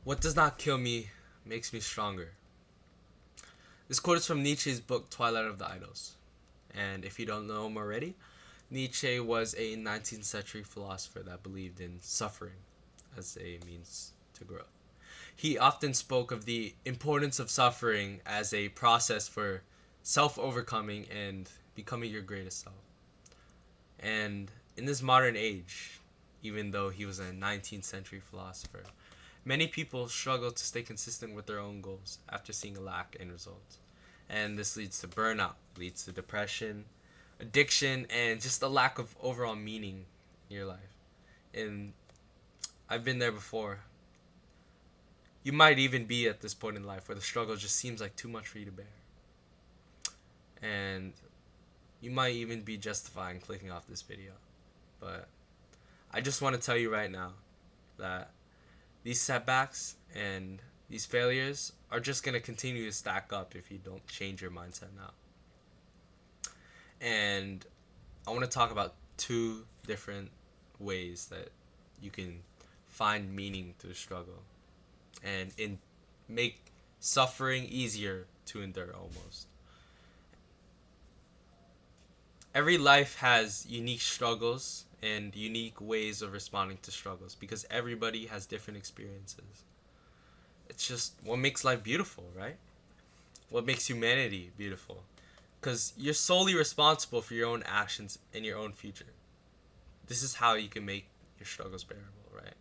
What does not kill me makes me stronger. This quote is from Nietzsche's book Twilight of the Idols. And if you don't know him already, Nietzsche was a 19th century philosopher that believed in suffering as a means to growth. He often spoke of the importance of suffering as a process for self overcoming and becoming your greatest self. And in this modern age, even though he was a 19th century philosopher, many people struggle to stay consistent with their own goals after seeing a lack in results. And this leads to burnout, leads to depression, addiction, and just a lack of overall meaning in your life. And I've been there before. You might even be at this point in life where the struggle just seems like too much for you to bear. And you might even be justifying clicking off this video. But I just want to tell you right now that these setbacks and these failures are just going to continue to stack up if you don't change your mindset now. And I want to talk about two different ways that you can find meaning through struggle and make suffering easier to endure almost. Every life has unique struggles and unique ways of responding to struggles because everybody has different experiences. It's just what makes life beautiful, right? What makes humanity beautiful. Because you're solely responsible for your own actions and your own future. This is how you can make your struggles bearable, right?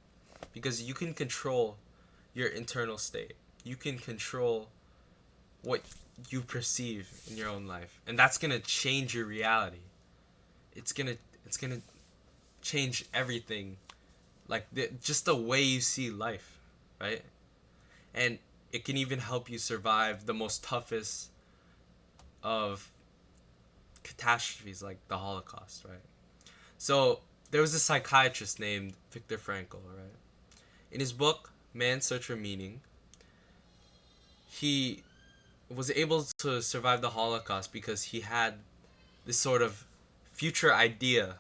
Because you can control your internal state. You can control what you perceive in your own life, and that's gonna change your reality. It's gonna change everything, like just the way you see life, right? And it can even help you survive the most toughest of catastrophes like the Holocaust, right? So there was a psychiatrist named Viktor Frankl, right? In his book Man's Search for Meaning, he was able to survive the Holocaust because he had this sort of future idea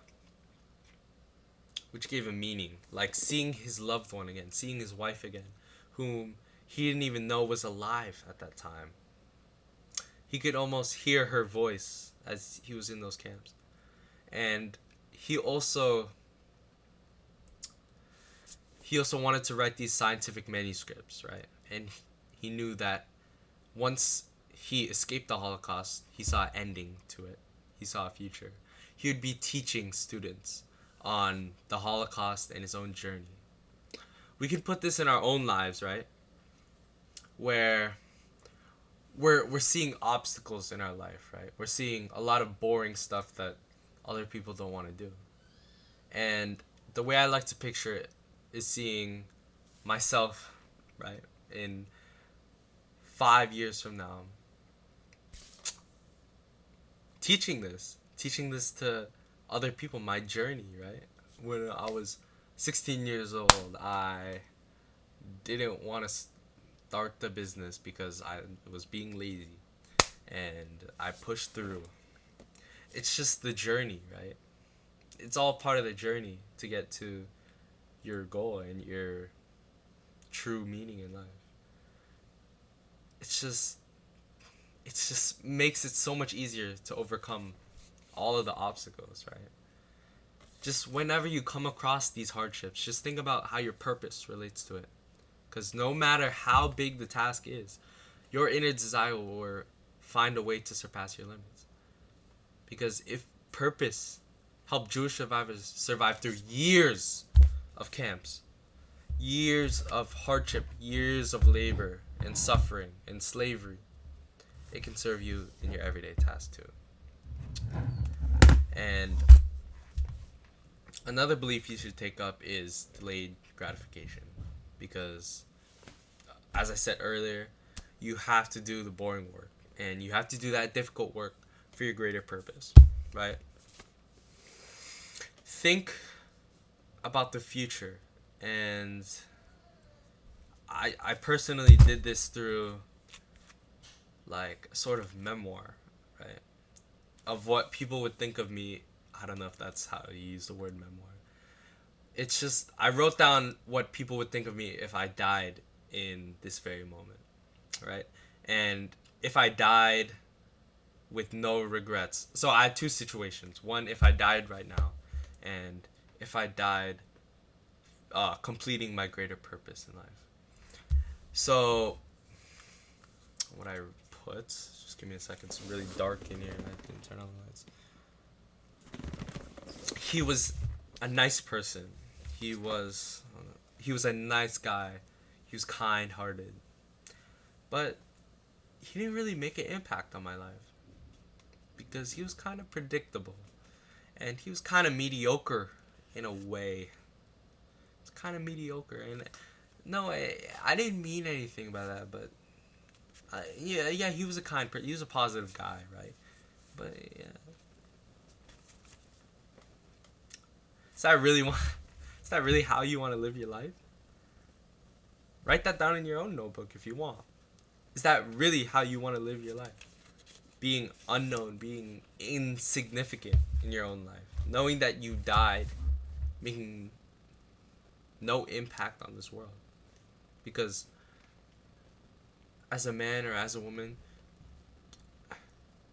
which gave him meaning, like seeing his loved one again, seeing his wife again, whom he didn't even know was alive at that time. He could almost hear her voice as he was in those camps. And he also he also wanted to write these scientific manuscripts, right? And he knew that once he escaped the Holocaust, he saw an ending to it. He saw a future. He would be teaching students on the Holocaust and his own journey. We can put this in our own lives, right? Where we're seeing obstacles in our life, right? We're seeing a lot of boring stuff that other people don't want to do. And the way I like to picture it is seeing myself, right, in 5 years from now, teaching this to other people, my journey, right? When I was 16 years old, I didn't want to start the business because I was being lazy, and I pushed through. It's just the journey, right? It's all part of the journey to get to your goal and your true meaning in life. It's just it just makes it so much easier to overcome all of the obstacles, right? Just whenever you come across these hardships, just think about how your purpose relates to it. Because no matter how big the task is, your inner desire will find a way to surpass your limits. Because if purpose helped Jewish survivors survive through years of camps, years of hardship, years of labor and suffering and slavery, it can serve you in your everyday task too. And another belief you should take up is delayed gratification. Because, as I said earlier, you have to do the boring work. And you have to do that difficult work for your greater purpose, right? Think about the future. And I personally did this through like a sort of memoir, right? Of what people would think of me. I don't know if that's how you use the word memoir. It's just I wrote down what people would think of me if I died in this very moment, right? And if I died with no regrets, so I had two situations. One, if I died right now, and if I died completing my greater purpose in life. So, what I put, just give me a second, it's really dark in here, I didn't turn on the lights. He was a nice person. He was a nice guy. He was kind-hearted. But he didn't really make an impact on my life because he was kind of predictable and he was kind of mediocre in a way. It's kind of mediocre, and no, I didn't mean anything by that, but yeah, he was a kind person. He was a positive guy, right? But yeah, is that really want? Is that really how you want to live your life? Write that down in your own notebook if you want. Is that really how you want to live your life? Being unknown, being insignificant in your own life, knowing that you died, making no impact on this world. Because as a man or as a woman,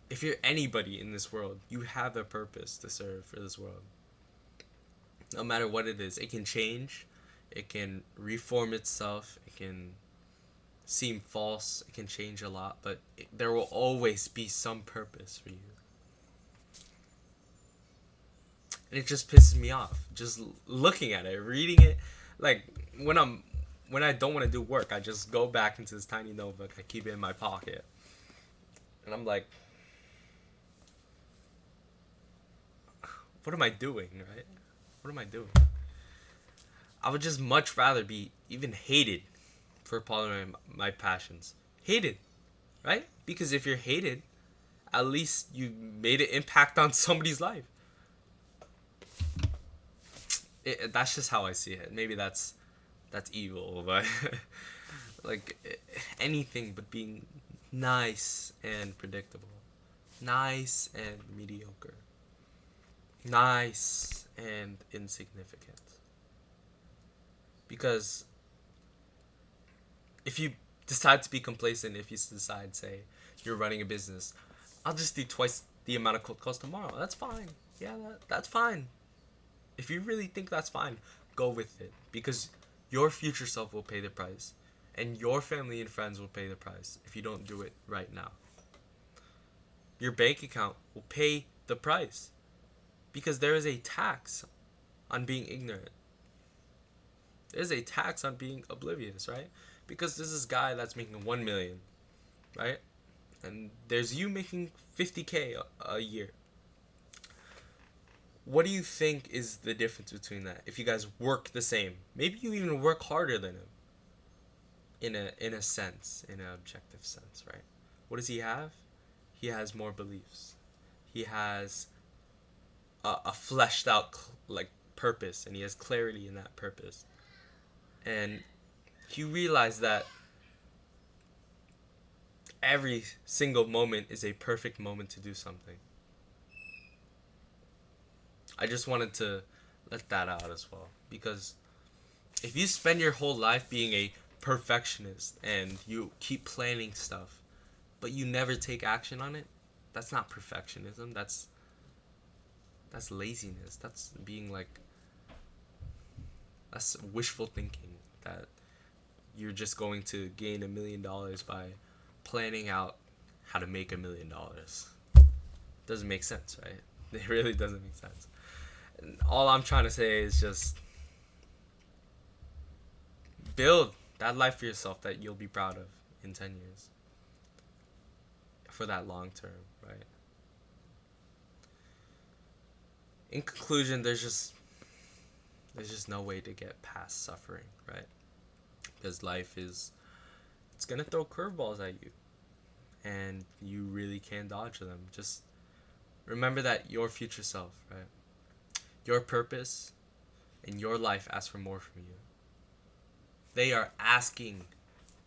if you're anybody in this world, you have a purpose to serve for this world. No matter what it is, it can change, it can reform itself, it can seem false, it can change a lot, but there will always be some purpose for you. And it just pisses me off just looking at it, reading it. Like when I don't want to do work, I just go back into this tiny notebook, I keep it in my pocket, and I'm like, what am I doing, right? What am I doing? I would just much rather be even hated for following my passions. Hated, right? Because if you're hated, at least you made an impact on somebody's life. That's just how I see it. Maybe that's evil, but like anything but being nice and predictable, nice and mediocre, nice and insignificant. Because if you decide to be complacent, if you decide, say, you're running a business, I'll just do twice the amount of cold calls tomorrow. That's fine. Yeah, that's fine. If you really think that's fine, go with it. Because your future self will pay the price. And your family and friends will pay the price if you don't do it right now. Your bank account will pay the price. Because there is a tax on being ignorant. There's a tax on being oblivious, right? Because there's this guy that's making 1 million, right? And there's you making 50K a year. What do you think is the difference between that? If you guys work the same, maybe you even work harder than him. In a sense, in an objective sense, right? What does he have? He has more beliefs. He has a fleshed out like purpose, and he has clarity in that purpose. And he realized that every single moment is a perfect moment to do something. I just wanted to let that out as well. Because if you spend your whole life being a perfectionist and you keep planning stuff, but you never take action on it, that's not perfectionism. That's laziness. That's being like, that's wishful thinking. That you're just going to gain $1 million by planning out how to make $1 million. Doesn't make sense, right? It really doesn't make sense. And all I'm trying to say is just build that life for yourself that you'll be proud of in 10 years. For that long term, right? In conclusion, there's just no way to get past suffering, right? Because life it's gonna throw curveballs at you, and you really can't dodge them. Just remember that your future self, right? Your purpose and your life ask for more from you. They are asking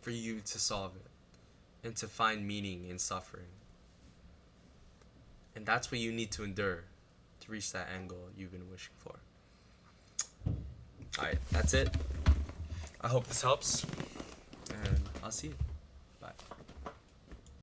for you to solve it and to find meaning in suffering. And that's what you need to endure to reach that end goal you've been wishing for. Alright, that's it. I hope this helps. I'll see you.